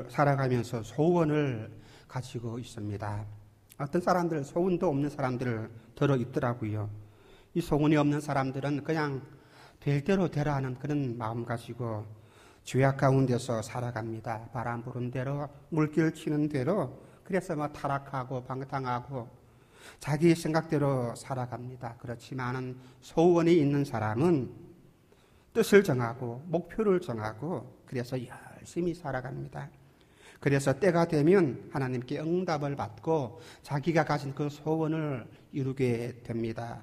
삶을 살아가면서 소원을 가지고 있습니다. 어떤 사람들 소원도 없는 사람들 들어 있더라고요. 이 소원이 없는 사람들은 그냥 될 대로 되라 하는 그런 마음 가지고 죄악 가운데서 살아갑니다. 바람 부는 대로, 물길 치는 대로. 그래서 타락하고 방탕하고 자기 생각대로 살아갑니다. 그렇지만은 소원이 있는 사람은 뜻을 정하고 목표를 정하고 그래서 열심히 살아갑니다. 그래서 때가 되면 하나님께 응답을 받고 자기가 가진 그 소원을 이루게 됩니다.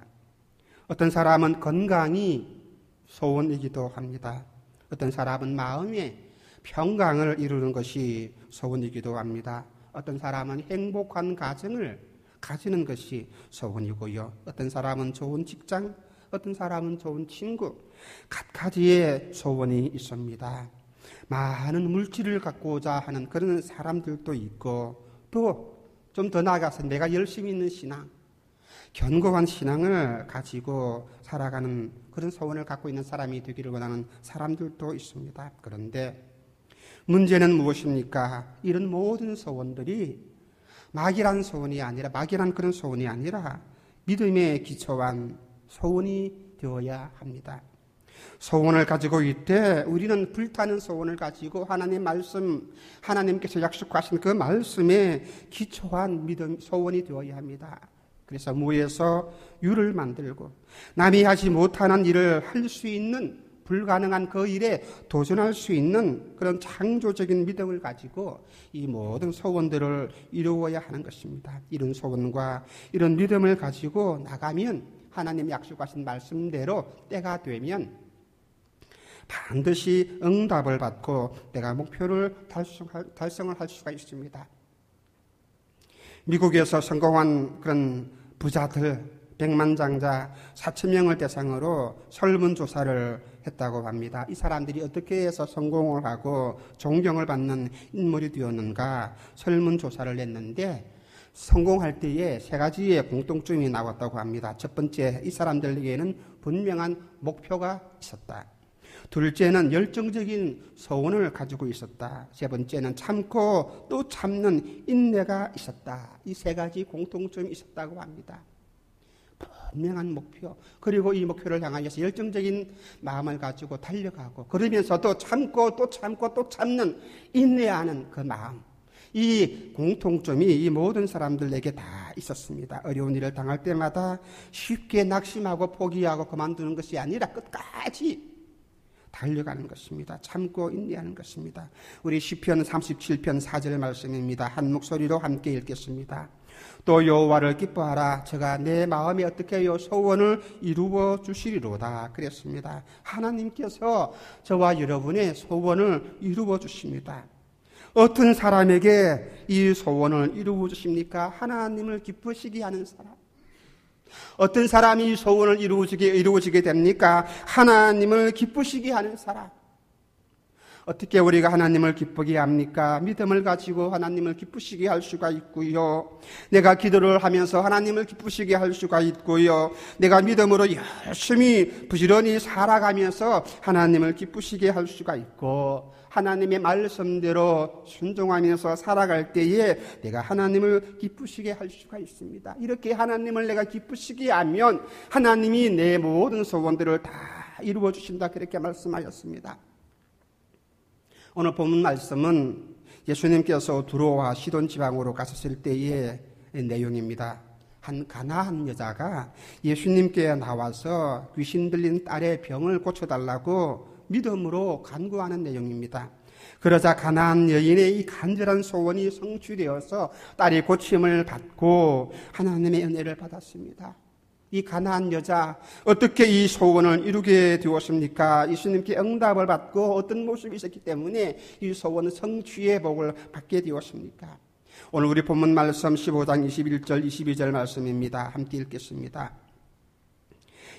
어떤 사람은 건강이 소원이기도 합니다. 어떤 사람은 마음의 평강을 이루는 것이 소원이기도 합니다. 어떤 사람은 행복한 가정을 가지는 것이 소원이고요. 어떤 사람은 좋은 직장, 어떤 사람은 좋은 친구, 갖가지의 소원이 있습니다. 많은 물질을 갖고자 하는 그런 사람들도 있고 또 좀 더 나아가서 내가 열심히 있는 신앙, 견고한 신앙을 가지고 살아가는 그런 소원을 갖고 있는 사람이 되기를 원하는 사람들도 있습니다. 그런데 문제는 무엇입니까? 이런 모든 소원들이 막연한 그런 소원이 아니라 믿음에 기초한 소원이 되어야 합니다. 소원을 가지고 있되 우리는 불타는 소원을 가지고 하나님 말씀, 하나님께서 약속하신 그 말씀에 기초한 믿음, 소원이 되어야 합니다. 그래서 무에서 유를 만들고 남이 하지 못하는 일을 할 수 있는 불가능한 그 일에 도전할 수 있는 그런 창조적인 믿음을 가지고 이 모든 소원들을 이루어야 하는 것입니다. 이런 소원과 이런 믿음을 가지고 나가면 하나님 약속하신 말씀대로 때가 되면 반드시 응답을 받고 내가 목표를 달성을 할 수가 있습니다. 미국에서 성공한 그런 부자들 100만장자 4,000명을 대상으로 설문조사를 했다고 합니다. 이 사람들이 어떻게 해서 성공을 하고 존경을 받는 인물이 되었는가 설문조사를 했는데 성공할 때에 3가지의 공통점이 나왔다고 합니다. 첫 번째, 이 사람들에게는 분명한 목표가 있었다. 둘째는 열정적인 소원을 가지고 있었다. 세 번째는 참고 또 참는 인내가 있었다. 이 3가지 공통점이 있었다고 합니다. 분명한 목표, 그리고 이 목표를 향하여서 열정적인 마음을 가지고 달려가고 그러면서도 참고 또 참고 또 참는 인내하는 그 마음, 이 공통점이 이 모든 사람들에게 다 있었습니다. 어려운 일을 당할 때마다 쉽게 낙심하고 포기하고 그만두는 것이 아니라 끝까지 달려가는 것입니다. 참고 인내하는 것입니다. 우리 시편 37편 4절 말씀입니다. 한 목소리로 함께 읽겠습니다. 또 여호와를 기뻐하라. 저가 내 마음에 어떻게 해요? 소원을 이루어 주시리로다. 그랬습니다. 하나님께서 저와 여러분의 소원을 이루어 주십니다. 어떤 사람에게 이 소원을 이루어 주십니까? 하나님을 기쁘시게 하는 사람. 어떤 사람이 소원을 이루어지게 됩니까? 하나님을 기쁘시게 하는 사람. 어떻게 우리가 하나님을 기쁘게 합니까? 믿음을 가지고 하나님을 기쁘시게 할 수가 있고요. 내가 기도를 하면서 하나님을 기쁘시게 할 수가 있고요. 내가 믿음으로 열심히 부지런히 살아가면서 하나님을 기쁘시게 할 수가 있고, 하나님의 말씀대로 순종하면서 살아갈 때에 내가 하나님을 기쁘시게 할 수가 있습니다. 이렇게 하나님을 내가 기쁘시게 하면 하나님이 내 모든 소원들을 다 이루어 주신다. 그렇게 말씀하셨습니다. 오늘 본문 말씀은 예수님께서 두로와 시돈 지방으로 가셨을 때의 내용입니다. 한 가나안 여자가 예수님께 나와서 귀신 들린 딸의 병을 고쳐달라고 믿음으로 간구하는 내용입니다. 그러자 가나안 여인의 이 간절한 소원이 성취되어서 딸이 고침을 받고 하나님의 은혜를 받았습니다. 이 가나안 여자 어떻게 이 소원을 이루게 되었습니까? 예수님께 응답을 받고 어떤 모습이 있었기 때문에 이 소원은 성취의 복을 받게 되었습니까? 오늘 우리 본문 말씀 15장 21절 22절 말씀입니다. 함께 읽겠습니다.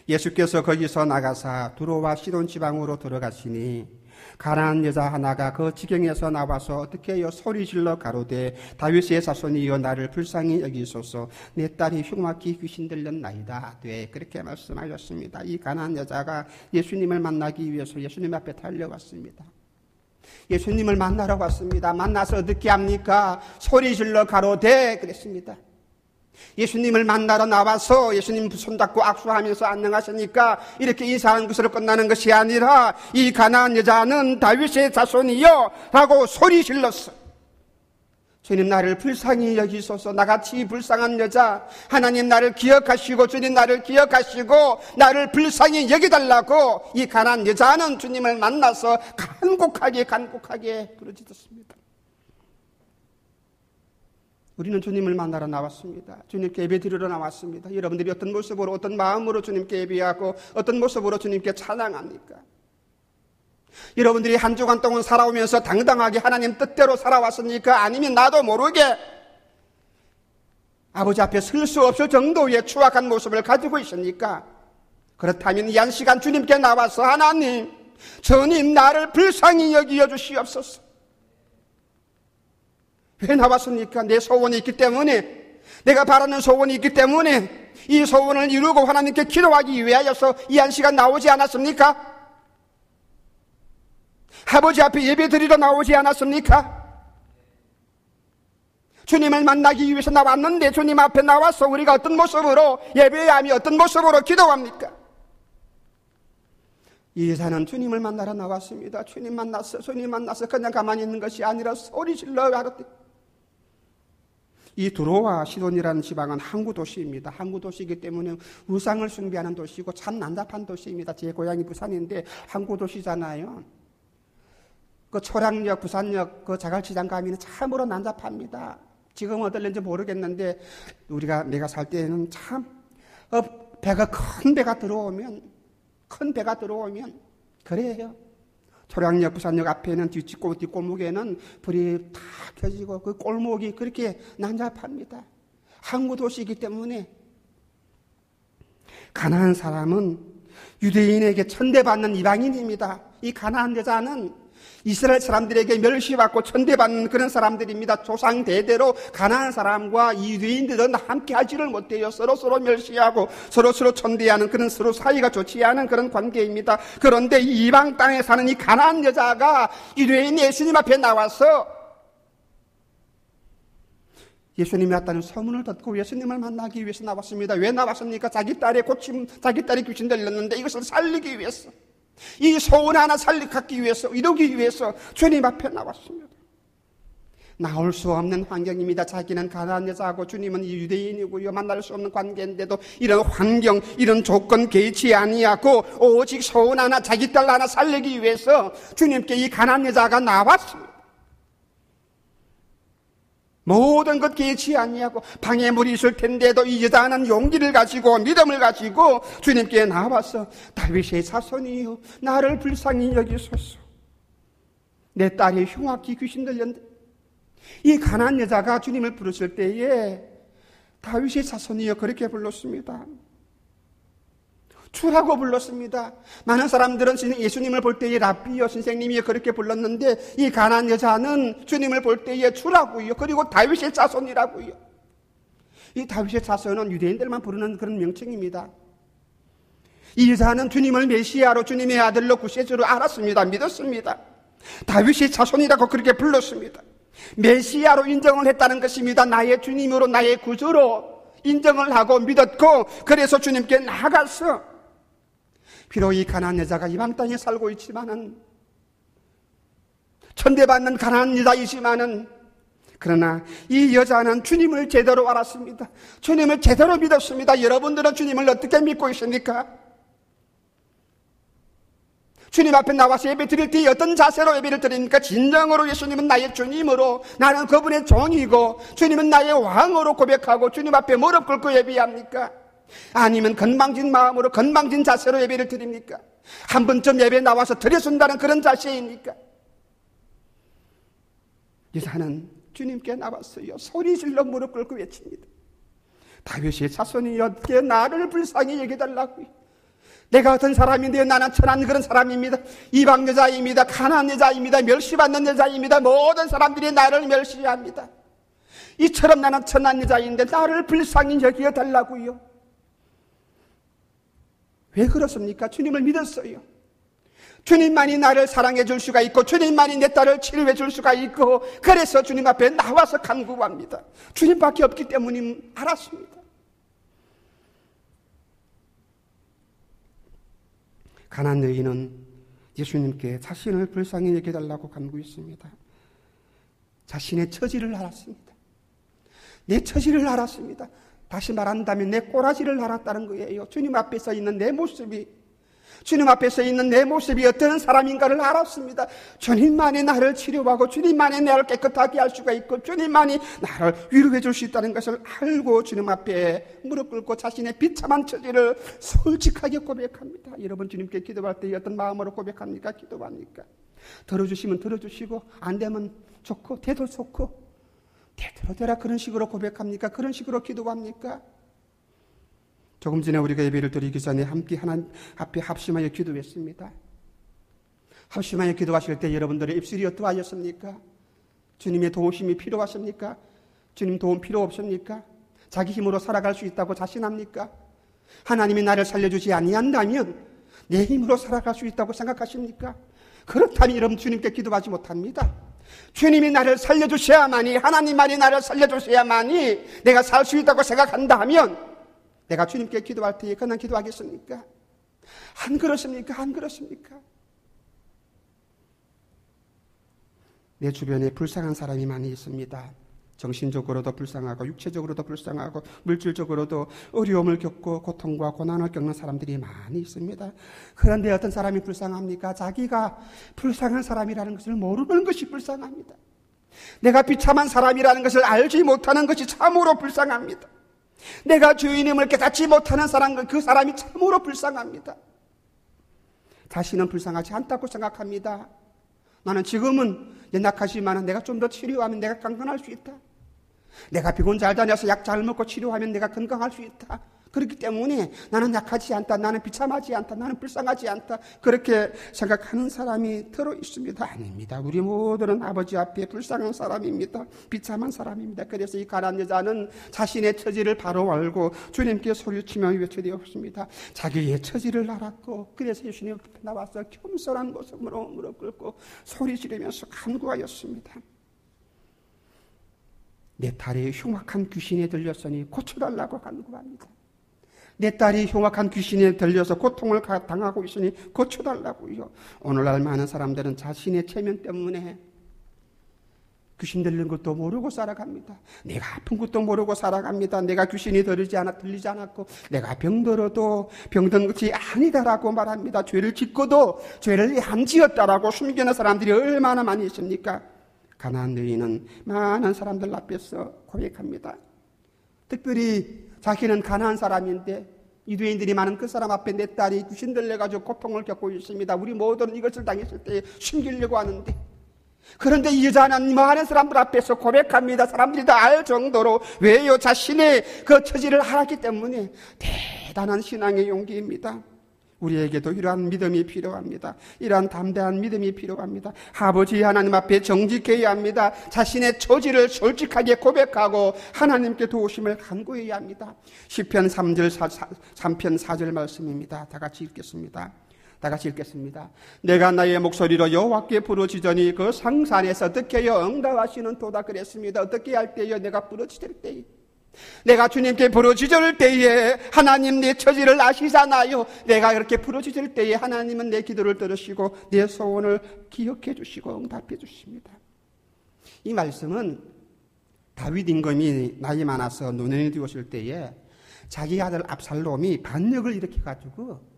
예수께서 거기서 나가사 두로와 시돈 지방으로 들어가시니 가나안 여자 하나가 그 지경에서 나와서 어떻게 해요? 소리질러 가로되 다윗의 자손이여 나를 불쌍히 여기소서 내 딸이 흉악히 귀신 들렸나이다. 네, 그렇게 말씀하셨습니다. 이 가나안 여자가 예수님을 만나기 위해서 예수님 앞에 달려왔습니다. 예수님을 만나러 왔습니다. 만나서 어떻게 합니까? 소리질러 가로되 그랬습니다. 예수님을 만나러 나와서 예수님 손잡고 악수하면서 안녕하십니까? 이렇게 인사하는 것으로 끝나는 것이 아니라 이 가나안 여자는 다윗의 자손이요 라고 소리질렀어. 주님 나를 불쌍히 여기소서. 나같이 불쌍한 여자, 하나님 나를 기억하시고 주님 나를 기억하시고 나를 불쌍히 여기달라고 이 가난한 여자는 주님을 만나서 간곡하게 부르짖었습니다. 우리는 주님을 만나러 나왔습니다. 주님께 예배 드리러 나왔습니다. 여러분들이 어떤 모습으로 어떤 마음으로 주님께 예배하고 어떤 모습으로 주님께 찬양합니까? 여러분들이 한 주간 동안 살아오면서 당당하게 하나님 뜻대로 살아왔습니까? 아니면 나도 모르게 아버지 앞에 설 수 없을 정도의 추악한 모습을 가지고 있습니까? 그렇다면 이 한 시간 주님께 나와서 하나님, 주님 나를 불쌍히 여기어 주시옵소서. 왜 나왔습니까? 내 소원이 있기 때문에, 내가 바라는 소원이 있기 때문에 이 소원을 이루고 하나님께 기도하기 위하여서 이 한 시간 나오지 않았습니까? 아버지 앞에 예배 드리러 나오지 않았습니까? 주님을 만나기 위해서 나왔는데 주님 앞에 나와서 우리가 어떤 모습으로 예배하며 어떤 모습으로 기도합니까? 이 여자는 주님을 만나러 나왔습니다. 주님 만나서 그냥 가만히 있는 것이 아니라 소리질러 가로되. 이 두로와 시돈이라는 지방은 항구 도시입니다. 항구 도시이기 때문에 우상을 숭배하는 도시고 참 난잡한 도시입니다. 제 고향이 부산인데 항구 도시잖아요. 그 초량역, 부산역, 그 자갈치장 가면은 참으로 난잡합니다. 지금은 어떨는지 모르겠는데, 내가 살 때는 참, 큰 배가 들어오면, 그래요. 초량역, 부산역 앞에는 뒷골목에는 불이 다 켜지고, 그 골목이 그렇게 난잡합니다. 항구 도시이기 때문에, 가나안 사람은 유대인에게 천대받는 이방인입니다. 이 가나안 여자는 이스라엘 사람들에게 멸시받고 천대받는 그런 사람들입니다. 조상 대대로 가나안 사람과 이 유대인들은 함께 하지를 못해요. 서로 멸시하고 서로 천대하는 그런 서로 사이가 좋지 않은 그런 관계입니다. 그런데 이 이방 땅에 사는 이 가나안 여자가 유대인 예수님 앞에 나와서 예수님이 왔다는 소문을 듣고 예수님을 만나기 위해서 나왔습니다. 왜 나왔습니까? 자기 딸이 귀신 들렸는데 이것을 살리기 위해서, 이 소원 하나 갖기 위해서, 이루기 위해서 주님 앞에 나왔습니다. 나올 수 없는 환경입니다. 자기는 가나안 여자하고 주님은 유대인이고요. 만날 수 없는 관계인데도 이런 환경, 이런 조건 개의치 아니하고 오직 소원 하나, 자기 딸 하나 살리기 위해서 주님께 이 가나안 여자가 나왔습니다. 모든 것 개의치 아니하고 방에 물이 있을 텐데도 이 여자는 용기를 가지고 믿음을 가지고 주님께 나와서 다윗의 자손이요 나를 불쌍히 여기소서. 내 딸이 흉악히 귀신 들렸는데, 이 가난한 여자가 주님을 부르실 때에 다윗의 자손이요 그렇게 불렀습니다. 주라고 불렀습니다. 많은 사람들은 예수님을 볼 때에 랍비요 선생님이요 그렇게 불렀는데, 이 가난한 여자는 주님을 볼 때에 주라고요, 그리고 다윗의 자손이라고요. 이 다윗의 자손은 유대인들만 부르는 그런 명칭입니다. 이 여자는 주님을 메시아로, 주님의 아들로 구세주로 알았습니다. 믿었습니다. 다윗의 자손이라고 그렇게 불렀습니다. 메시아로 인정을 했다는 것입니다. 나의 주님으로, 나의 구주로 인정을 하고 믿었고, 그래서 주님께 나아갔어. 비록 이 가난한 여자가 이방 땅에 살고 있지만은, 천대받는 가난한 여자이지만은, 그러나 이 여자는 주님을 제대로 알았습니다. 주님을 제대로 믿었습니다. 여러분들은 주님을 어떻게 믿고 있습니까? 주님 앞에 나와서 예배 드릴 때 어떤 자세로 예배를 드립니까? 진정으로 예수님은 나의 주님으로, 나는 그분의 종이고 주님은 나의 왕으로 고백하고 주님 앞에 무릎 꿇고 예배합니까? 아니면 건방진 마음으로 건방진 자세로 예배를 드립니까? 한 번쯤 예배 나와서 드려준다는 그런 자세입니까? 여자는 주님께 나왔어요. 소리질러 무릎 꿇고 외칩니다. 다윗의 자손이 어떻게 나를 불쌍히 여겨달라고요. 내가 어떤 사람인데요, 나는 천한 그런 사람입니다. 이방 여자입니다. 가난한 여자입니다. 멸시받는 여자입니다. 모든 사람들이 나를 멸시합니다. 이처럼 나는 천한 여자인데 나를 불쌍히 여겨달라고요. 왜 그렇습니까? 주님을 믿었어요. 주님만이 나를 사랑해 줄 수가 있고 주님만이 내 딸을 치료해 줄 수가 있고 그래서 주님 앞에 나와서 간구합니다. 주님밖에 없기 때문에 알았습니다. 가난한 여인은 예수님께 자신을 불쌍히 여겨달라고 간구했습니다. 자신의 처지를 알았습니다. 내 처지를 알았습니다. 다시 말한다면 내 꼬라지를 알았다는 거예요. 주님 앞에 서 있는 내 모습이 어떤 사람인가를 알았습니다. 주님만이 나를 치료하고 주님만이 나를 깨끗하게 할 수가 있고 주님만이 나를 위로해 줄 수 있다는 것을 알고 주님 앞에 무릎 꿇고 자신의 비참한 처지를 솔직하게 고백합니다. 여러분 주님께 기도할 때 어떤 마음으로 고백합니까? 기도합니까? 들어주시면 들어주시고 안 되면 좋고 돼도 좋고 되도록 되라 그런 식으로 고백합니까? 그런 식으로 기도합니까? 조금 전에 우리가 예배를 드리기 전에 함께 하나님 앞에 합심하여 기도했습니다. 합심하여 기도하실 때 여러분들의 입술이 어떠하였습니까? 주님의 도우심이 필요하십니까? 주님 도움 필요 없습니까? 자기 힘으로 살아갈 수 있다고 자신합니까? 하나님이 나를 살려주지 아니한다면 내 힘으로 살아갈 수 있다고 생각하십니까? 그렇다면 여러분 주님께 기도하지 못합니다. 주님이 나를 살려주셔야만이 하나님만이 나를 살려주셔야만이 내가 살 수 있다고 생각한다면 내가 주님께 기도할 때에 그냥 기도하겠습니까? 안 그렇습니까? 안 그렇습니까? 내 주변에 불쌍한 사람이 많이 있습니다. 정신적으로도 불쌍하고 육체적으로도 불쌍하고 물질적으로도 어려움을 겪고 고통과 고난을 겪는 사람들이 많이 있습니다. 그런데 어떤 사람이 불쌍합니까? 자기가 불쌍한 사람이라는 것을 모르는 것이 불쌍합니다. 내가 비참한 사람이라는 것을 알지 못하는 것이 참으로 불쌍합니다. 내가 주인임을 깨닫지 못하는 사람, 그 사람이 참으로 불쌍합니다. 자신은 불쌍하지 않다고 생각합니다. 나는 지금은 연약하지만 내가 좀 더 치료하면 내가 건강할 수 있다. 내가 병원 잘 다녀서 약 잘 먹고 치료하면 내가 건강할 수 있다. 그렇기 때문에 나는 약하지 않다. 나는 비참하지 않다. 나는 불쌍하지 않다. 그렇게 생각하는 사람이 들어 있습니다. 아닙니다. 우리 모두는 아버지 앞에 불쌍한 사람입니다. 비참한 사람입니다. 그래서 이 가난한 여자는 자신의 처지를 바로 알고 주님께 소리치며 외쳐되었습니다. 자기의 처지를 알았고 그래서 예수님 앞에 나와서 겸손한 모습으로 무릎 꿇고 소리 지르면서 간구하였습니다. 내 딸이 흉악한 귀신에 들렸으니 고쳐달라고 간구합니다. 내 딸이 흉악한 귀신에 들려서 고통을 당하고 있으니 고쳐달라고요. 오늘날 많은 사람들은 자신의 체면 때문에 귀신 들린 것도 모르고 살아갑니다. 내가 아픈 것도 모르고 살아갑니다. 내가 귀신이 들리지 않았고 내가 병들어도 병든 것이 아니다라고 말합니다. 죄를 짓고도 죄를 안 지었다라고 숨기는 사람들이 얼마나 많이 있습니까? 가난한 여인은 많은 사람들 앞에서 고백합니다. 특별히 자기는 가난한 사람인데 유대인들이 많은 그 사람 앞에 내 딸이 귀신 들려가지고 고통을 겪고 있습니다. 우리 모두는 이것을 당했을 때 숨기려고 하는데 그런데 이 여자는 많은 사람들 앞에서 고백합니다. 사람들이 다 알 정도로. 왜요? 자신의 그 처지를 알았기 때문에 대단한 신앙의 용기입니다. 우리에게도 이러한 믿음이 필요합니다. 이러한 담대한 믿음이 필요합니다. 아버지 하나님 앞에 정직해야 합니다. 자신의 처지를 솔직하게 고백하고 하나님께 도우심을 간구해야 합니다. 시편 3편 4절 말씀입니다. 다 같이 읽겠습니다. 내가 나의 목소리로 여호와께 부르짖으니 그 상산에서 어떻게 하여 응답하시는 도다 그랬습니다. 어떻게 할 때요? 내가 부르짖을 때에, 내가 주님께 부르짖을 때에 하나님 내 처지를 아시잖아요. 내가 그렇게 부르짖을 때에 하나님은 내 기도를 들으시고 내 소원을 기억해 주시고 응답해 주십니다. 이 말씀은 다윗 임금이 나이 많아서 노년이 되었을 때에 자기 아들 압살롬이 반역을 일으켜가지고,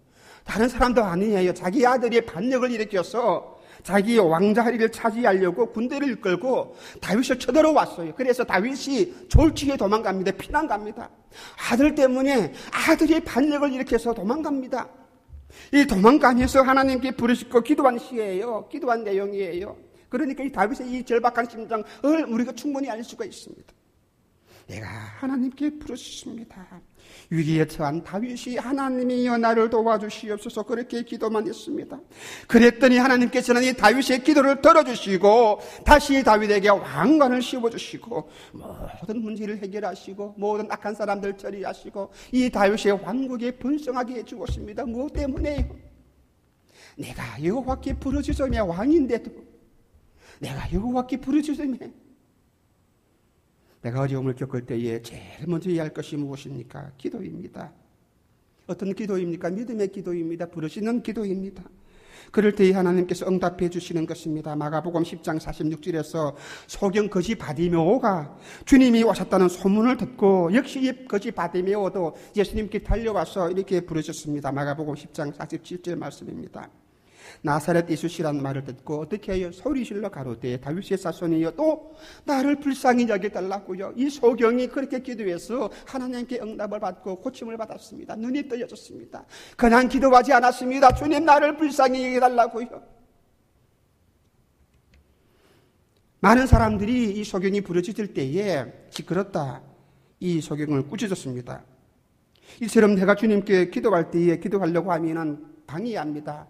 다른 사람도 아니에요, 자기 아들이 반역을 일으켜서 자기 왕자리를 차지하려고 군대를 이끌고 다윗을 쳐들어왔어요. 그래서 다윗이 졸지에 도망갑니다. 피난갑니다. 아들 때문에 아들이 반역을 일으켜서 도망갑니다. 이 도망가면서 하나님께 부르짖고 기도한 시예요. 기도한 내용이에요. 그러니까 이 다윗의 이 절박한 심정을 우리가 충분히 알 수가 있습니다. 내가 하나님께 부르짖습니다. 위기에 처한 다윗이 하나님이여 나를 도와주시옵소서 그렇게 기도만 했습니다. 그랬더니 하나님께서는 이 다윗의 기도를 들어주시고 다시 다윗에게 왕관을 씌워주시고 모든 문제를 해결하시고 모든 악한 사람들 처리하시고 이 다윗의 왕국에 번성하게 해주었습니다. 무엇 때문에요? 내가 여호와께 부르짖으며 왕인데도 내가 여호와께 부르짖으며 내가 어려움을 겪을 때에 제일 먼저 해야 할 것이 무엇입니까? 기도입니다. 어떤 기도입니까? 믿음의 기도입니다. 부르시는 기도입니다. 그럴 때에 하나님께서 응답해 주시는 것입니다. 마가복음 10장 46절에서 소경 거지 바디메오가 주님이 오셨다는 소문을 듣고 역시 이 거지 바디메오도 예수님께 달려와서 이렇게 부르셨습니다. 마가복음 10장 47절 말씀입니다. 나사렛 예수시라는 말을 듣고 어떻게 해요? 소리질러 가로되 다윗의 자손이여 또 나를 불쌍히 여겨달라고요. 이 소경이 그렇게 기도해서 하나님께 응답을 받고 고침을 받았습니다. 눈이 떠져졌습니다. 그냥 기도하지 않았습니다. 주님 나를 불쌍히 여겨달라고요. 많은 사람들이 이 소경이 부르짖을 때에 시끄럽다 이 소경을 꾸짖었습니다. 이처럼 내가 주님께 기도할 때에 기도하려고 하면은 방해합니다.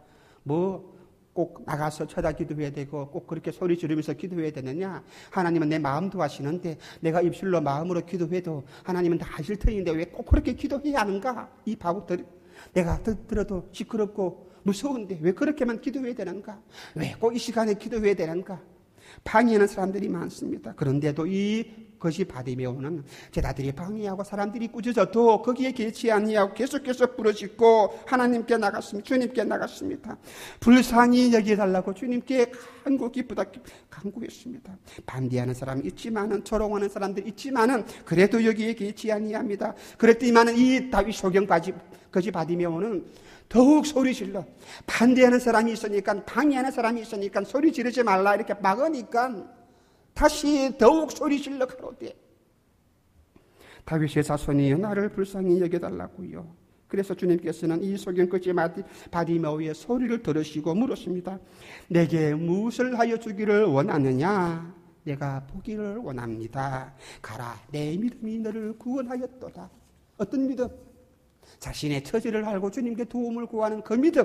꼭 나가서 쳐다 기도해야 되고 꼭 그렇게 소리 지르면서 기도해야 되느냐? 하나님은 내 마음도 아시는데 내가 입술로 마음으로 기도해도 하나님은 다 아실 터인데 왜 꼭 그렇게 기도해야 하는가? 이 바보들 내가 들어도 시끄럽고 무서운데 왜 그렇게만 기도해야 되는가? 왜 꼭 이 시간에 기도해야 되는가? 방해하는 사람들이 많습니다. 그런데도 이 것이 바디메오는 제자들이 방해하고 사람들이 꾸짖어도 거기에 개의치 아니하고 계속해서 부르짖고 하나님께 나갔습니다. 주님께 나갔습니다. 불쌍히 여기달라고 주님께 간구했습니다. 반대하는 사람이 있지만은 조롱하는 사람들이 있지만은 그래도 여기에 개의치 아니합니다. 그랬더니만은 이 다윗 소경까지 거지 바디메오는 더욱 소리질러 반대하는 사람이 있으니까 방해하는 사람이 있으니까 소리 지르지 말라 이렇게 막으니까 다시 더욱 소리질러 가로되 다윗의 자손이여 나를 불쌍히 여겨달라고요. 그래서 주님께서는 이 소경거지 바디메오의 소리를 들으시고 물으십니다. 내게 무엇을 하여 주기를 원하느냐? 내가 보기를 원합니다. 가라 내 믿음이 너를 구원하였도다. 어떤 믿음? 자신의 처지를 알고 주님께 도움을 구하는 그 믿음.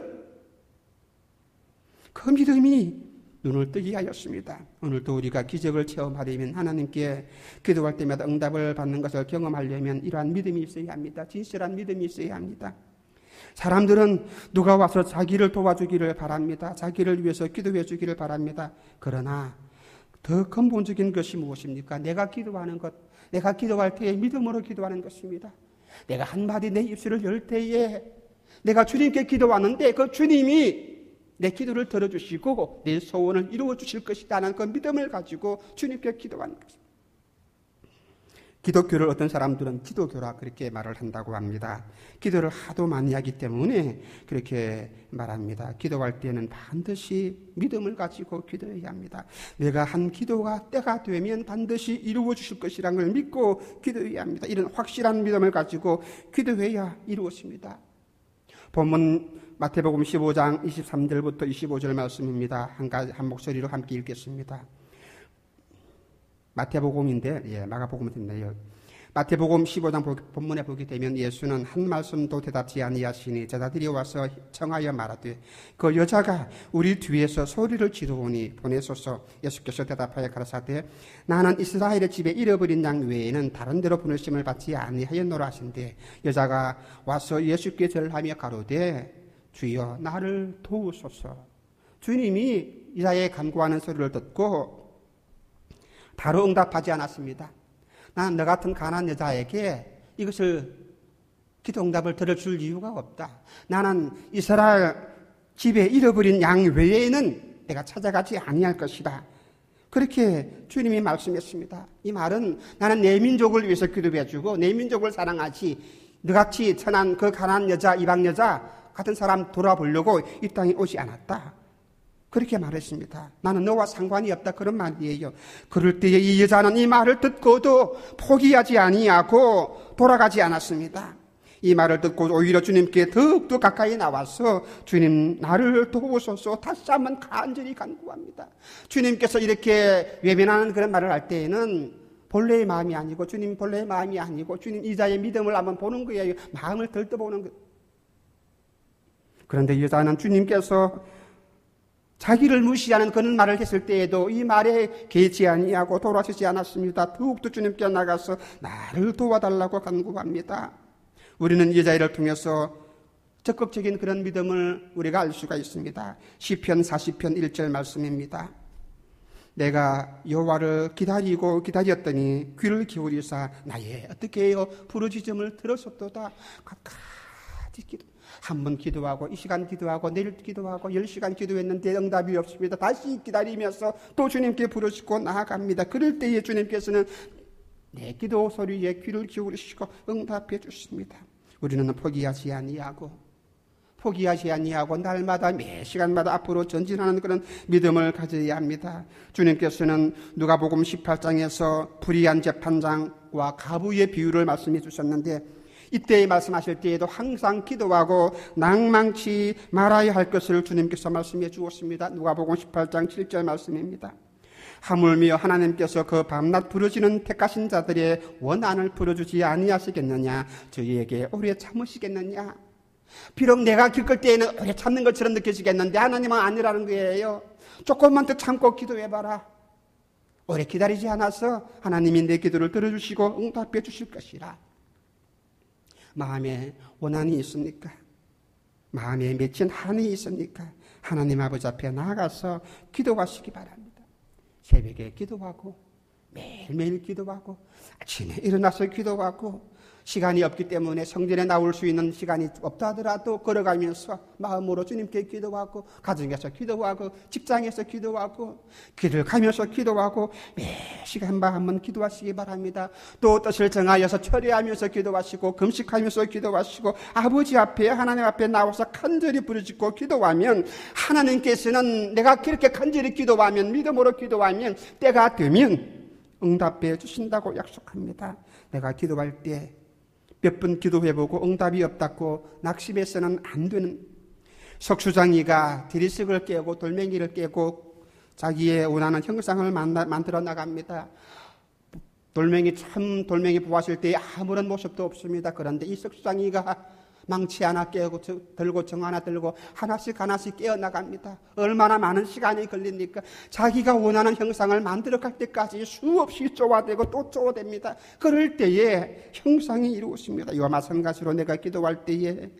그 믿음이 눈을 뜨게 하였습니다. 오늘도 우리가 기적을 체험하려면 하나님께 기도할 때마다 응답을 받는 것을 경험하려면 이러한 믿음이 있어야 합니다. 진실한 믿음이 있어야 합니다. 사람들은 누가 와서 자기를 도와주기를 바랍니다. 자기를 위해서 기도해 주기를 바랍니다. 그러나 더 근본적인 것이 무엇입니까? 내가 기도하는 것, 내가 기도할 때에 믿음으로 기도하는 것입니다. 내가 한마디 내 입술을 열 때에 내가 주님께 기도하는데 그 주님이 내 기도를 들어주시고 내 소원을 이루어 주실 것이라는 그 믿음을 가지고 주님께 기도하는 것입니다. 기독교를 어떤 사람들은 기도교라 그렇게 말을 한다고 합니다. 기도를 하도 많이 하기 때문에 그렇게 말합니다. 기도할 때는 반드시 믿음을 가지고 기도해야 합니다. 내가 한 기도가 때가 되면 반드시 이루어 주실 것이라는 걸 믿고 기도해야 합니다. 이런 확실한 믿음을 가지고 기도해야 이루어집니다. 본문 마태복음 15장 23절부터 25절 말씀입니다. 한 목소리로 함께 읽겠습니다. 마태복음인데, 마가복음은 됐네요. 마태복음 15장 본문에 보게 되면 예수는 한 말씀도 대답지 아니하시니 제자들이 와서 청하여 말하되 그 여자가 우리 뒤에서 소리를 지르오니 보내소서. 예수께서 대답하여 가라사대 나는 이스라엘의 집에 잃어버린 양 외에는 다른 데로 보내심을 받지 아니하였노라 하신대 여자가 와서 예수께 절하며 가로되 주여 나를 도우소서. 주님이 여자의 간구하는 소리를 듣고 바로 응답하지 않았습니다. 나는 너 같은 가난한 여자에게 이것을 기도 응답을 들어줄 이유가 없다. 나는 이스라엘 집에 잃어버린 양 외에는 내가 찾아가지 아니할 것이다. 그렇게 주님이 말씀했습니다. 이 말은 나는 내 민족을 위해서 기도해주고 내 민족을 사랑하지 너같이 천한 그 가난한 여자 이방 여자 같은 사람 돌아보려고 이 땅에 오지 않았다. 그렇게 말했습니다. 나는 너와 상관이 없다 그런 말이에요. 그럴 때에 이 여자는 이 말을 듣고도 포기하지 아니하고 돌아가지 않았습니다. 이 말을 듣고 오히려 주님께 더욱더 가까이 나와서 주님 나를 도우소서 다시 한번 간절히 간구합니다. 주님께서 이렇게 외면하는 그런 말을 할 때에는 본래의 마음이 아니고 주님 본래의 마음이 아니고 주님 이자의 믿음을 한번 보는 거예요. 마음을 들떠보는 거예요. 그런데 여자는 주님께서 자기를 무시하는 그런 말을 했을 때에도 이 말에 개의치 아니하고 돌아서지 않았습니다. 더욱더 주님께 나가서 나를 도와달라고 간구합니다. 우리는 이 여자를 통해서 적극적인 그런 믿음을 우리가 알 수가 있습니다. 시편 40편 1절 말씀입니다. 내가 여호와를 기다리고 기다렸더니 귀를 기울이사 나의 어떻게 해요? 부르짖음을 들었었도다. 각가지 기도. 한 번 기도하고 이 시간 기도하고 내일 기도하고 10시간 기도했는데 응답이 없습니다. 다시 기다리면서 또 주님께 부르짖고 나아갑니다. 그럴 때에 주님께서는 내 기도 소리에 귀를 기울이시고 응답해 주십니다. 우리는 포기하지 아니하고 날마다 매 시간마다 앞으로 전진하는 그런 믿음을 가져야 합니다. 주님께서는 누가복음 18장에서 불의한 재판장과 가부의 비유를 말씀해 주셨는데 이때 말씀하실 때에도 항상 기도하고 낭망치 말아야 할 것을 주님께서 말씀해 주었습니다. 누가복음 18장 7절 말씀입니다. 하물며 하나님께서 그 밤낮 부르짖는 택하신 자들의 원한을 풀어주지 아니하시겠느냐? 저희에게 오래 참으시겠느냐? 비록 내가 겪을 때에는 오래 참는 것처럼 느껴지겠는데 하나님은 아니라는 거예요. 조금만 더 참고 기도해봐라. 오래 기다리지 않아서 하나님이 내 기도를 들어주시고 응답해 주실 것이라. 마음에 원한이 있습니까? 마음에 맺힌 한이 있습니까? 하나님 아버지 앞에 나아가서 기도하시기 바랍니다. 새벽에 기도하고 매일매일 기도하고 아침에 일어나서 기도하고 시간이 없기 때문에 성전에 나올 수 있는 시간이 없다 하더라도 걸어가면서 마음으로 주님께 기도하고 가정에서 기도하고 직장에서 기도하고 길을 가면서 기도하고 매 시간마다 한번 기도하시기 바랍니다. 또 뜻을 정하여서 철회하면서 기도하시고 금식하면서 기도하시고 아버지 앞에 하나님 앞에 나와서 간절히 부르짖고 기도하면 하나님께서는 내가 그렇게 간절히 기도하면 믿음으로 기도하면 때가 되면 응답해 주신다고 약속합니다. 내가 기도할 때 몇 번 기도해보고 응답이 없다고 낙심해서는 안 되는 석수장이가 디리식을 깨고 돌멩이를 깨고 자기의 원하는 형상을 만들어 나갑니다. 돌멩이 부었을 때 아무런 모습도 없습니다. 그런데 이 석수장이가 망치 하나 깨고 들고 정 하나 들고 하나씩 깨어나갑니다. 얼마나 많은 시간이 걸립니까? 자기가 원하는 형상을 만들어갈 때까지 수없이 쪼아대고 또 쪼아댑니다. 그럴 때에 형상이 이루어집니다. 이와 마찬가지로 내가 기도할 때에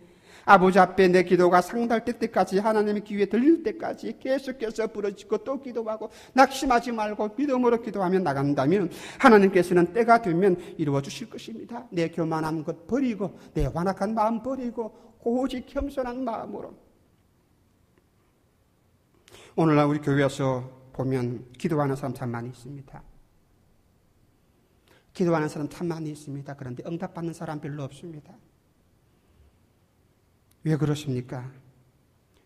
아버지 앞에 내 기도가 상달될 때까지 하나님의 귀에 들릴 때까지 계속해서 부르짖고 또 기도하고 낙심하지 말고 믿음으로 기도하며 나간다면 하나님께서는 때가 되면 이루어 주실 것입니다. 내 교만한 것 버리고 내 완악한 마음 버리고 오직 겸손한 마음으로. 오늘날 우리 교회에서 보면 기도하는 사람 참 많이 있습니다. 기도하는 사람 참 많이 있습니다. 그런데 응답받는 사람 별로 없습니다. 왜 그렇습니까?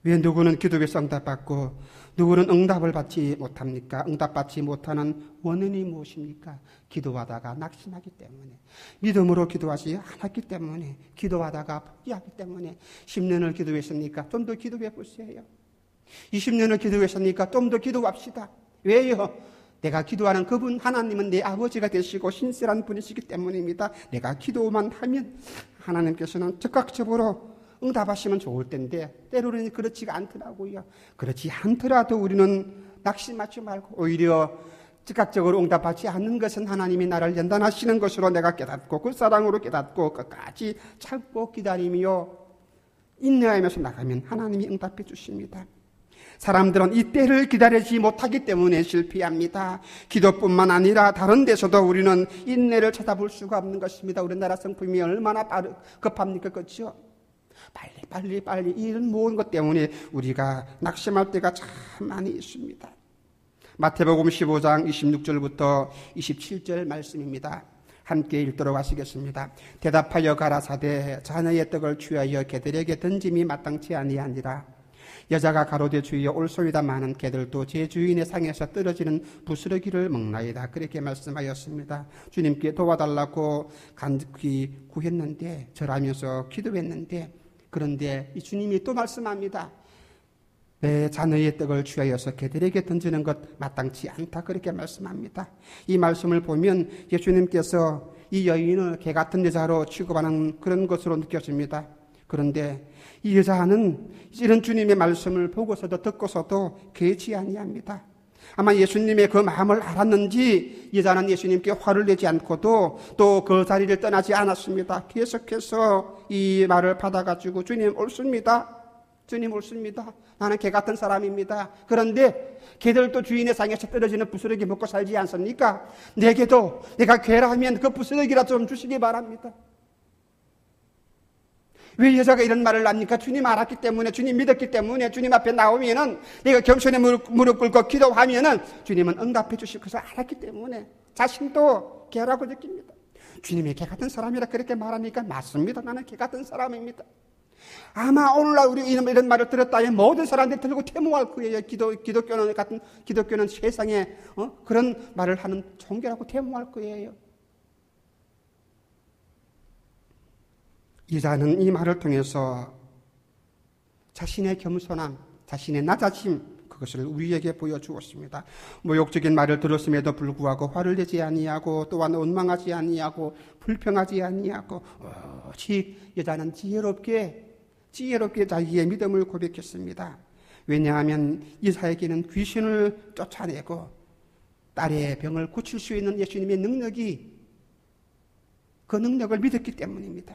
왜 누구는 기도에서 응답받고 누구는 응답을 받지 못합니까? 응답받지 못하는 원인이 무엇입니까? 기도하다가 낙심하기 때문에, 믿음으로 기도하지 않았기 때문에, 기도하다가 포기하기 때문에. 10년을 기도했으니까 좀 더 기도해 보세요. 20년을 기도했으니까 좀 더 기도합시다. 왜요? 내가 기도하는 그분 하나님은 내 아버지가 되시고 신실한 분이시기 때문입니다. 내가 기도만 하면 하나님께서는 즉각적으로 응답하시면 좋을 텐데 때로는 그렇지가 않더라고요. 그렇지 않더라도 우리는 낙심하지 말고 오히려 즉각적으로 응답하지 않는 것은 하나님이 나를 연단하시는 것으로 내가 깨닫고 그 사랑으로 깨닫고 끝까지 참고 기다리며 인내하면서 나가면 하나님이 응답해 주십니다. 사람들은 이 때를 기다리지 못하기 때문에 실패합니다. 기도뿐만 아니라 다른 데서도 우리는 인내를 찾아볼 수가 없는 것입니다. 우리나라 성품이 얼마나 급합니까? 그렇죠? 빨리 이런 모든 것 때문에 우리가 낙심할 때가 참 많이 있습니다. 마태복음 15장 26절부터 27절 말씀입니다. 함께 읽도록 하시겠습니다. 대답하여 가라사대 자녀의 떡을 취하여 개들에게 던짐이 마땅치 아니하니라. 여자가 가로되 주여 올소이다마는 개들도 제 주인의 상에서 떨어지는 부스러기를 먹나이다. 그렇게 말씀하였습니다. 주님께 도와달라고 간곡히 구했는데 절하면서 기도했는데 그런데 이 주님이 또 말씀합니다. 내 자녀의 떡을 취하여서 개들에게 던지는 것 마땅치 않다. 그렇게 말씀합니다. 이 말씀을 보면 예수님께서 이 여인을 개 같은 여자로 취급하는 그런 것으로 느껴집니다. 그런데 이 여자는 이런 주님의 말씀을 보고서도 듣고서도 개의치 아니합니다. 아마 예수님의 그 마음을 알았는지 여자는 예수님께 화를 내지 않고도 또 그 자리를 떠나지 않았습니다. 계속해서 이 말을 받아가지고 주님 옳습니다. 주님 옳습니다. 나는 개 같은 사람입니다. 그런데 개들도 주인의 상에서 떨어지는 부스러기 먹고 살지 않습니까? 내게도 내가 개라면 그 부스러기라 좀 주시기 바랍니다. 왜 여자가 이런 말을 합니까? 주님 알았기 때문에, 주님 믿었기 때문에, 주님 앞에 나오면은 내가 겸손히 무릎 꿇고 기도하면은 주님은 응답해 주실 것을 알았기 때문에 자신도 개라고 느낍니다. 주님이 개 같은 사람이라 그렇게 말하니까 맞습니다. 나는 개 같은 사람입니다. 아마 오늘날 우리 이런 말을 들었다면 모든 사람들이 들고 태모할 거예요. 기독교는 세상에 그런 말을 하는 종교라고 태모할 거예요. 이자는 이 말을 통해서 자신의 겸손함, 자신의 낮아짐, 그것을 우리에게 보여주었습니다. 모욕적인 말을 들었음에도 불구하고 화를 내지 아니하고 또한 원망하지 아니하고 불평하지 아니하고 오직 여자는 지혜롭게 자기의 믿음을 고백했습니다. 왜냐하면 여자에게는 귀신을 쫓아내고 딸의 병을 고칠 수 있는 예수님의 그 능력을 믿었기 때문입니다.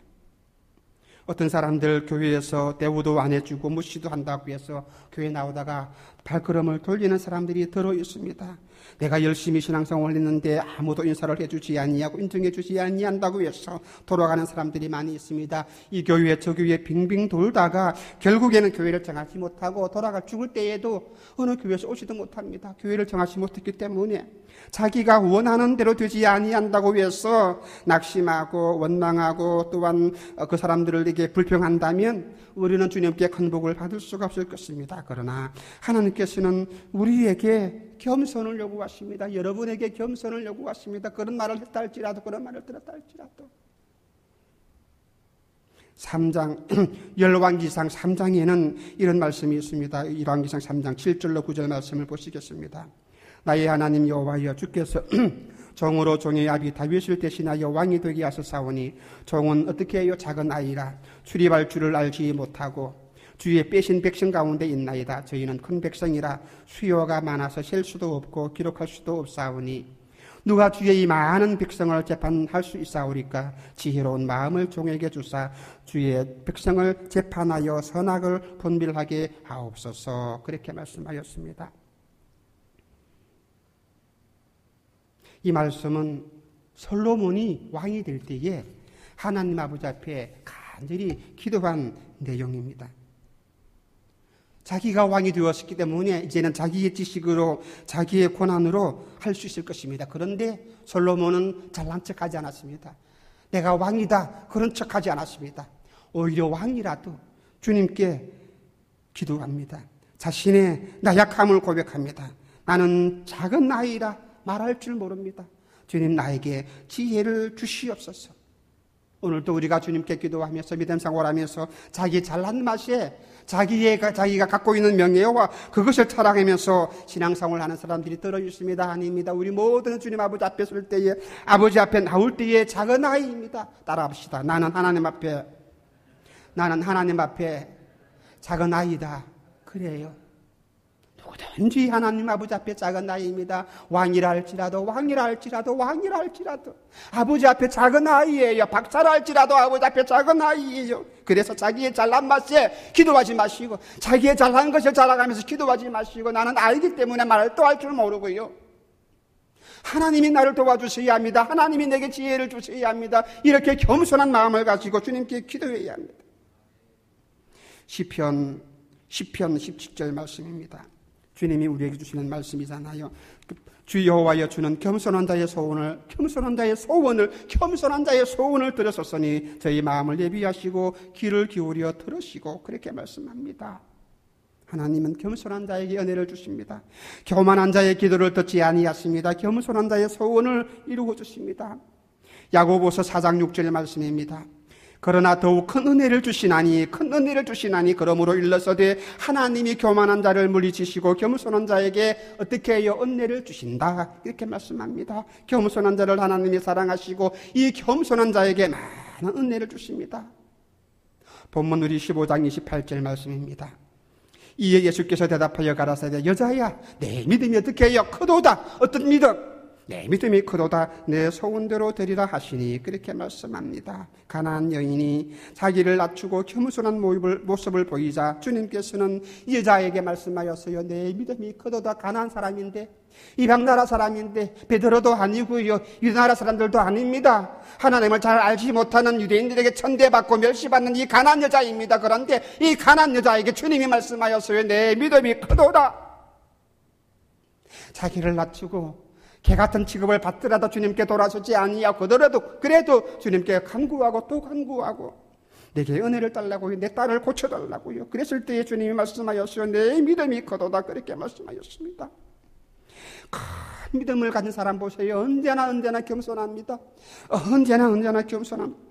어떤 사람들 교회에서 대우도 안 해주고 무시도 한다고 해서 교회 나오다가 발걸음을 돌리는 사람들이 들어 있습니다. 내가 열심히 신앙생활을 했는데 아무도 인사를 해주지 아니하고 인정해주지 아니한다고 해서 돌아가는 사람들이 많이 있습니다. 이 교회 저 교회 빙빙 돌다가 결국에는 교회를 정하지 못하고 돌아가 죽을 때에도 어느 교회에서 오지도 못합니다. 교회를 정하지 못했기 때문에 자기가 원하는 대로 되지 아니한다고 해서 낙심하고 원망하고 또한 그 사람들에게 불평한다면 우리는 주님께 큰 복을 받을 수가 없을 것입니다. 그러나 하나님께서는 우리에게 겸손을 요구하십니다. 여러분에게 겸손을 요구하십니다. 그런 말을 했다 할지라도, 그런 말을 들었다 할지라도. 3장 열왕기상 3장에는 이런 말씀이 있습니다. 열왕기상 3장 7절로 9절 말씀을 보시겠습니다. 나의 하나님 여호와여, 주께서 종으로 종의 아비 다윗을 대신하여 왕이 되게 하셨사오니 종은 어떻게 해요? 작은 아이라 출입할 줄을 알지 못하고 주의 빼신 백성 가운데 있나이다. 저희는 큰 백성이라 수요가 많아서 셀 수도 없고 기록할 수도 없사오니 누가 주의 이 많은 백성을 재판할 수 있사오리까? 지혜로운 마음을 종에게 주사 주의 백성을 재판하여 선악을 분별하게 하옵소서. 그렇게 말씀하였습니다. 이 말씀은 솔로몬이 왕이 될 때에 하나님 아버지 앞에 간절히 기도한 내용입니다. 자기가 왕이 되었기 때문에 이제는 자기의 지식으로 자기의 권한으로 할 수 있을 것입니다. 그런데 솔로몬은 잘난 척하지 않았습니다. 내가 왕이다 그런 척하지 않았습니다. 오히려 왕이라도 주님께 기도합니다. 자신의 나약함을 고백합니다. 나는 작은 아이라 말할 줄 모릅니다. 주님 나에게 지혜를 주시옵소서. 오늘도 우리가 주님께 기도하면서 믿음 생활하면서 자기 잘난 맛에 자기가 갖고 있는 명예와 그것을 자랑하면서 신앙생활을 하는 사람들이 들어 있습니다. 아닙니다. 우리 모두는 주님 아버지 앞에 설 때에, 아버지 앞에 나올 때에 작은 아이입니다. 따라합시다. 나는 하나님 앞에 작은 아이다. 그래요. 누구든지 하나님 아버지 앞에 작은 아이입니다. 왕이라 할지라도 아버지 앞에 작은 아이예요. 박사라 할지라도 아버지 앞에 작은 아이예요. 그래서 자기의 잘난 맛에 기도하지 마시고 자기의 잘난 것을 자랑하면서 기도하지 마시고 나는 알기 때문에 말을 또 할 줄 모르고요. 하나님이 나를 도와주셔야 합니다. 하나님이 내게 지혜를 주셔야 합니다. 이렇게 겸손한 마음을 가지고 주님께 기도해야 합니다. 시편 17절 말씀입니다. 주님이 우리에게 주시는 말씀이잖아요. 주 여호와여, 주는 겸손한 자의 소원을 들으셨으니 저희 마음을 예비하시고 귀를 기울여 들으시고 그렇게 말씀합니다. 하나님은 겸손한 자에게 은혜를 주십니다. 교만한 자의 기도를 듣지 아니하십니다. 겸손한 자의 소원을 이루어 주십니다. 야고보서 4장 6절 말씀입니다. 그러나 더욱 큰 은혜를 주시나니 그러므로 일러서되 하나님이 교만한 자를 물리치시고 겸손한 자에게 어떻게 해요? 은혜를 주신다. 이렇게 말씀합니다. 겸손한 자를 하나님이 사랑하시고 이 겸손한 자에게 많은 은혜를 주십니다. 본문 우리 15장 28절 말씀입니다. 이에 예수께서 대답하여 가라사대 여자야 내 믿음이 어떻게 해요? 크도다. 어떤 믿음? 내 믿음이 크도다. 내 소원대로 되리라 하시니 그렇게 말씀합니다. 가나안 여인이 자기를 낮추고 겸손한 모습을 보이자 주님께서는 여자에게 말씀하였어요. 내 믿음이 크도다. 가나안 사람인데 이방 나라 사람인데 베드로도 아니고요 유다나라 사람들도 아닙니다. 하나님을 잘 알지 못하는 유대인들에게 천대받고 멸시받는 이 가나안 여자입니다. 그런데 이 가나안 여자에게 주님이 말씀하였어요. 내 믿음이 크도다. 자기를 낮추고 개같은 취급을 받더라도 주님께 돌아서지 아니하고 그래도 주님께 간구하고 또 간구하고 내게 은혜를 달라고요. 내 딸을 고쳐달라고요. 그랬을 때에 주님이 말씀하였어요. 내 믿음이 크도다. 그렇게 말씀하셨습니다. 큰 믿음을 가진 사람 보세요. 언제나 겸손합니다. 언제나 겸손합니다.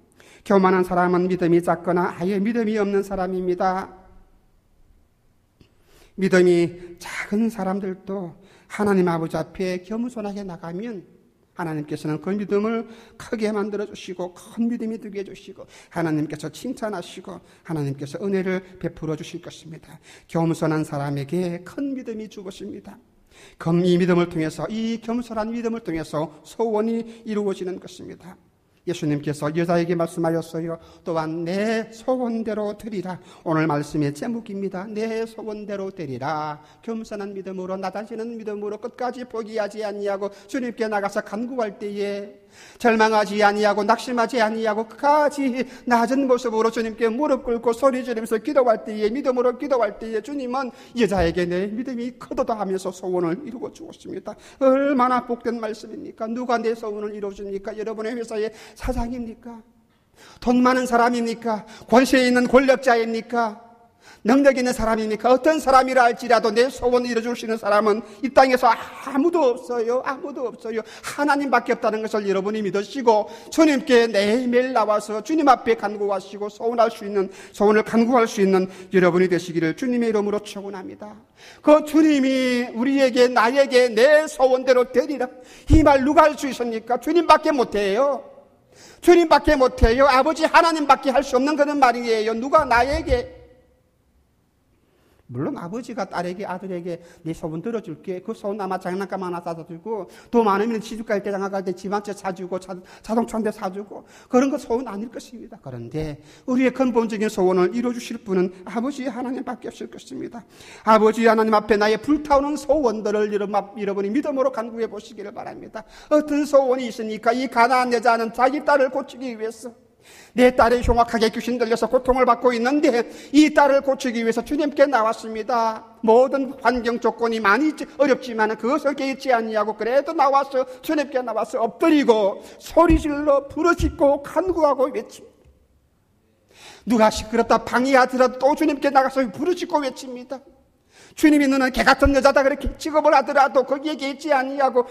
교만한 사람은 믿음이 작거나 아예 믿음이 없는 사람입니다. 믿음이 작은 사람들도 하나님 아버지 앞에 겸손하게 나가면 하나님께서는 그 믿음을 크게 만들어주시고 큰 믿음이 되게 해주시고 하나님께서 칭찬하시고 하나님께서 은혜를 베풀어 주실 것입니다. 겸손한 사람에게 큰 믿음이 주어집니다. 이 믿음을 통해서 이 겸손한 믿음을 통해서 소원이 이루어지는 것입니다. 예수님께서 여자에게 말씀하였어요. 또한 내 소원대로 되리라. 오늘 말씀의 제목입니다. 내 소원대로 되리라. 겸손한 믿음으로 낮아지는 믿음으로 끝까지 포기하지 아니하고 주님께 나가서 간구할 때에 절망하지 아니하고 낙심하지 아니하고 끝까지 낮은 모습으로 주님께 무릎 꿇고 소리 지르면서 기도할 때에 믿음으로 기도할 때에 주님은 여자에게 내 믿음이 크도다 하면서 소원을 이루어 주었습니다. 얼마나 복된 말씀입니까? 누가 내 소원을 이루어줍니까? 여러분의 회사의 사장입니까? 돈 많은 사람입니까? 권세 있는 권력자입니까? 능력 있는 사람입니까? 어떤 사람이라 할지라도 내 소원을 이루어줄 수 있는 사람은 이 땅에서 아무도 없어요. 하나님밖에 없다는 것을 여러분이 믿으시고 주님께 매일매일 나와서 주님 앞에 간구하시고 소원을 간구할 수 있는 여러분이 되시기를 주님의 이름으로 축원합니다. 그 주님이 우리에게 나에게 내 소원대로 되리라. 이 말 누가 할 수 있습니까? 주님밖에 못해요. 주님밖에 못해요. 아버지 하나님밖에 할 수 없는 그런 말이에요. 누가 나에게, 물론 아버지가 딸에게 아들에게 내 소원 들어줄게. 그 소원 아마 장난감 하나 사다 주고 더 많으면 시집갈 때 장가갈 때 집 한 채 사주고 자동차 한 대 사주고 그런 거 소원 아닐 것입니다. 그런데 우리의 근본적인 소원을 이루어주실 분은 아버지 하나님밖에 없을 것입니다. 아버지 하나님 앞에 나의 불타오는 소원들을 여러분이 믿음으로 간구해 보시기를 바랍니다. 어떤 소원이 있으니까 이 가나안 여자는 자기 딸을 고치기 위해서 내 딸이 흉악하게 귀신 들려서 고통을 받고 있는데 이 딸을 고치기 위해서 주님께 나왔습니다. 모든 환경 조건이 많이 어렵지만 그것을 개의치 아니하고 그래도 나와서 주님께 나와서 엎드리고 소리질러 부르짖고 간구하고 외칩니다. 누가 시끄럽다 방해하더라도 또 주님께 나가서 부르짖고 외칩니다. 주님이 너는 개같은 여자다 그렇게 취급을 하더라도 거기에 개의치 아니하고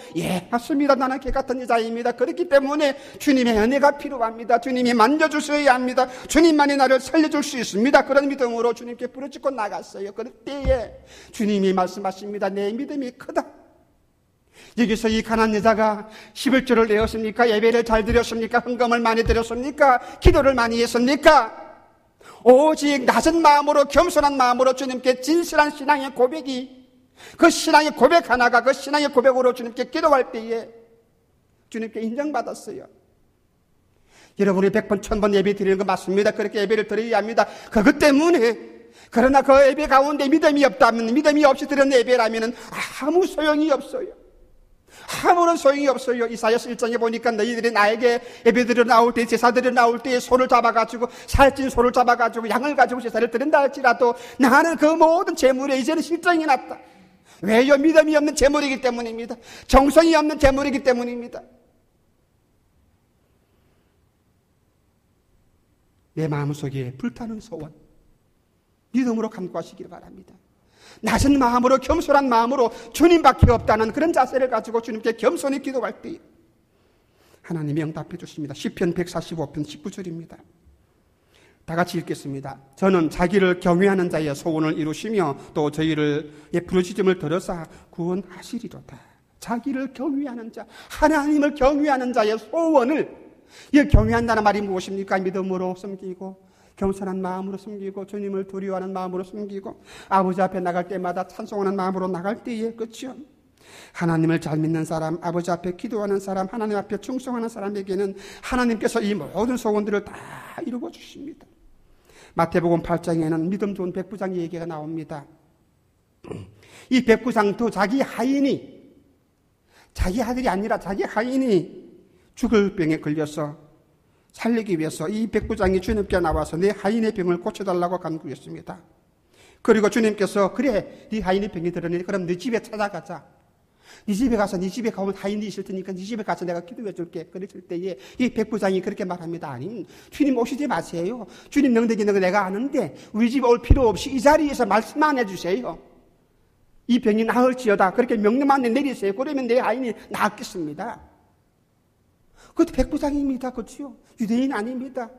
맞습니다. 나는 개같은 여자입니다. 그렇기 때문에 주님의 은혜가 필요합니다. 주님이 만져주셔야 합니다. 주님만이 나를 살려줄 수 있습니다. 그런 믿음으로 주님께 부르짖고 나갔어요. 그럴 때에 주님이 말씀하십니다. 내 믿음이 크다. 여기서 이 가난한 여자가 11조를 내었습니까? 예배를 잘 드렸습니까? 헌금을 많이 드렸습니까? 기도를 많이 했습니까? 오직 낮은 마음으로 겸손한 마음으로 주님께 진실한 신앙의 고백이 그 신앙의 고백 하나가 그 신앙의 고백으로 주님께 기도할 때에 주님께 인정받았어요. 여러분이 100번 1000번 예배 드리는 거 맞습니다. 그렇게 예배를 드려야 합니다. 그것 때문에 그러나 그 예배 가운데 믿음이 없다면 믿음이 없이 드리는 예배라면 아무 소용이 없어요. 아무런 소용이 없어요. 이사야서 1장에 보니까 너희들이 나에게 예배드려 나올 때 제사드려 나올 때 소를 잡아가지고 살찐 소를 잡아가지고 양을 가지고 제사를 드린다 할지라도 나는 그 모든 재물에 이제는 실정이 났다. 왜요? 믿음이 없는 재물이기 때문입니다. 정성이 없는 재물이기 때문입니다. 내 마음속에 불타는 소원 믿음으로 간구하시길 바랍니다. 낮은 마음으로 겸손한 마음으로 주님밖에 없다는 그런 자세를 가지고 주님께 겸손히 기도할 때 하나님이 응답해 주십니다. 시편 145편 19절입니다. 다 같이 읽겠습니다. 저는 자기를 경외하는 자의 소원을 이루시며 또 저희를 부르짖음을 들으사 구원하시리로다. 자기를 경외하는 자, 하나님을 경외하는 자의 소원을, 이 경외한다는 말이 무엇입니까? 믿음으로 섬기고 겸손한 마음으로 섬기고 주님을 두려워하는 마음으로 섬기고 아버지 앞에 나갈 때마다 찬송하는 마음으로 나갈 때에 그렇죠. 하나님을 잘 믿는 사람, 아버지 앞에 기도하는 사람, 하나님 앞에 충성하는 사람에게는 하나님께서 이 모든 소원들을 다 이루어 주십니다. 마태복음 8장에는 믿음 좋은 백부장의 얘기가 나옵니다. 이 백부장도 자기 하인이, 자기 아들이 아니라 자기 하인이 죽을 병에 걸려서 살리기 위해서 이 백부장이 주님께 나와서 내 하인의 병을 고쳐달라고 간구했습니다. 그리고 주님께서 그래, 네 하인의 병이 들으니 그럼 네 집에 찾아가자. 네 집에 가서 네 집에 가면 하인이 있을 테니까 네 집에 가서 내가 기도해 줄게. 그랬을 때에 이 백부장이 그렇게 말합니다. 아니, 주님 오시지 마세요. 주님 능력이 있는 거 내가 아는데 우리 집에 올 필요 없이 이 자리에서 말씀만 해주세요. 이 병이 나을지어다. 그렇게 명령만 내리세요. 그러면 내 하인이 낫겠습니다. 그것도 백부장입니다. 그렇죠? 유대인 아닙니다.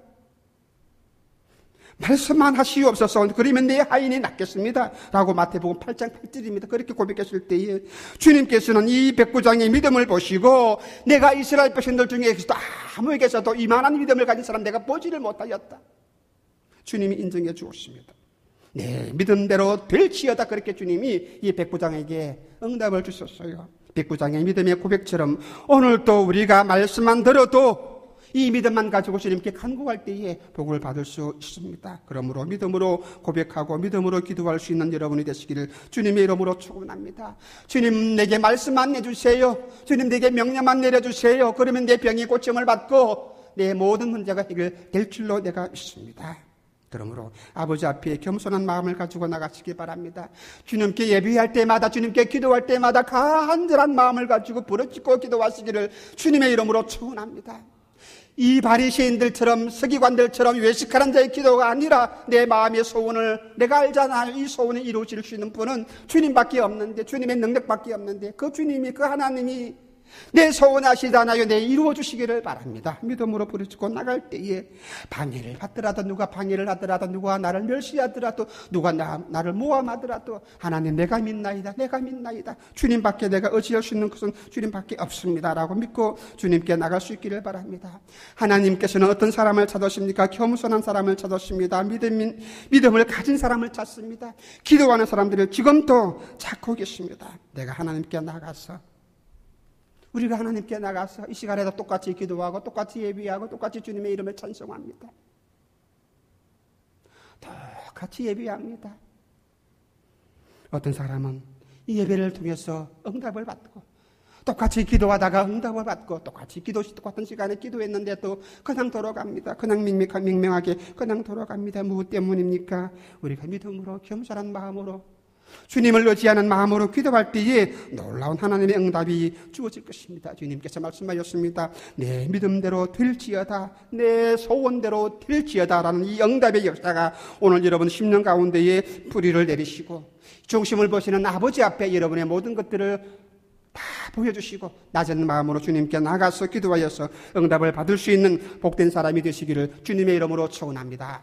말씀만 하시옵소서. 그러면 내 하인이 낫겠습니다. 라고 마태복음 8장 8절입니다. 그렇게 고백했을 때에 주님께서는 이 백부장의 믿음을 보시고 내가 이스라엘 백성들 중에서도 아무에게서도 이만한 믿음을 가진 사람 내가 보지를 못하였다. 주님이 인정해 주었습니다. 네, 믿음대로 될지어다. 그렇게 주님이 이 백부장에게 응답을 주셨어요. 백부장의 믿음의 고백처럼 오늘도 우리가 말씀만 들어도 이 믿음만 가지고 주님께 간구할 때에 복을 받을 수 있습니다. 그러므로 믿음으로 고백하고 믿음으로 기도할 수 있는 여러분이 되시기를 주님의 이름으로 축원합니다. 주님 내게 말씀만 내주세요. 주님 내게 명령만 내려주세요. 그러면 내 병이 고침을 받고 내 모든 문제가 해결될 줄로 내가 믿습니다. 그러므로 아버지 앞에 겸손한 마음을 가지고 나가시기 바랍니다. 주님께 예배할 때마다 주님께 기도할 때마다 간절한 마음을 가지고 부르짖고 기도하시기를 주님의 이름으로 축원합니다. 이 바리새인들처럼 서기관들처럼 외식하는 자의 기도가 아니라 내 마음의 소원을 내가 알잖아요. 이 소원을 이루실 수 있는 분은 주님밖에 없는데, 주님의 능력밖에 없는데 그 주님이, 그 하나님이 내 소원하시잖아요. 내 이루어 주시기를 바랍니다. 믿음으로 부르짖고 나갈 때에 방해를 받더라도, 누가 방해를 하더라도, 누가 나를 멸시하더라도, 누가 나를 모함하더라도 하나님 내가 믿나이다. 내가 믿나이다. 주님밖에 내가 의지할 수 있는 것은 주님밖에 없습니다. 라고 믿고 주님께 나갈 수 있기를 바랍니다. 하나님께서는 어떤 사람을 찾으십니까? 겸손한 사람을 찾으십니다. 믿음을 가진 사람을 찾습니다. 기도하는 사람들을 지금도 찾고 계십니다. 내가 하나님께 나가서, 우리가 하나님께 나가서 이 시간에도 똑같이 기도하고 똑같이 예배하고 똑같이 주님의 이름을 찬송합니다. 똑같이 예배합니다. 어떤 사람은 이 예배를 통해서 응답을 받고 똑같이 기도하다가 응답을 받고 똑같은 시간에 기도했는데도 그냥 돌아갑니다. 그냥 맹명하게 그냥 돌아갑니다. 무엇 때문입니까? 우리가 믿음으로 겸손한 마음으로 주님을 의지하는 마음으로 기도할 때에 놀라운 하나님의 응답이 주어질 것입니다. 주님께서 말씀하셨습니다. 내 믿음대로 될지어다, 내 소원대로 될지어다 라는 이 응답의 역사가 오늘 여러분 심령 가운데에 뿌리를 내리시고 중심을 보시는 아버지 앞에 여러분의 모든 것들을 다 보여주시고 낮은 마음으로 주님께 나가서 기도하여서 응답을 받을 수 있는 복된 사람이 되시기를 주님의 이름으로 축원합니다.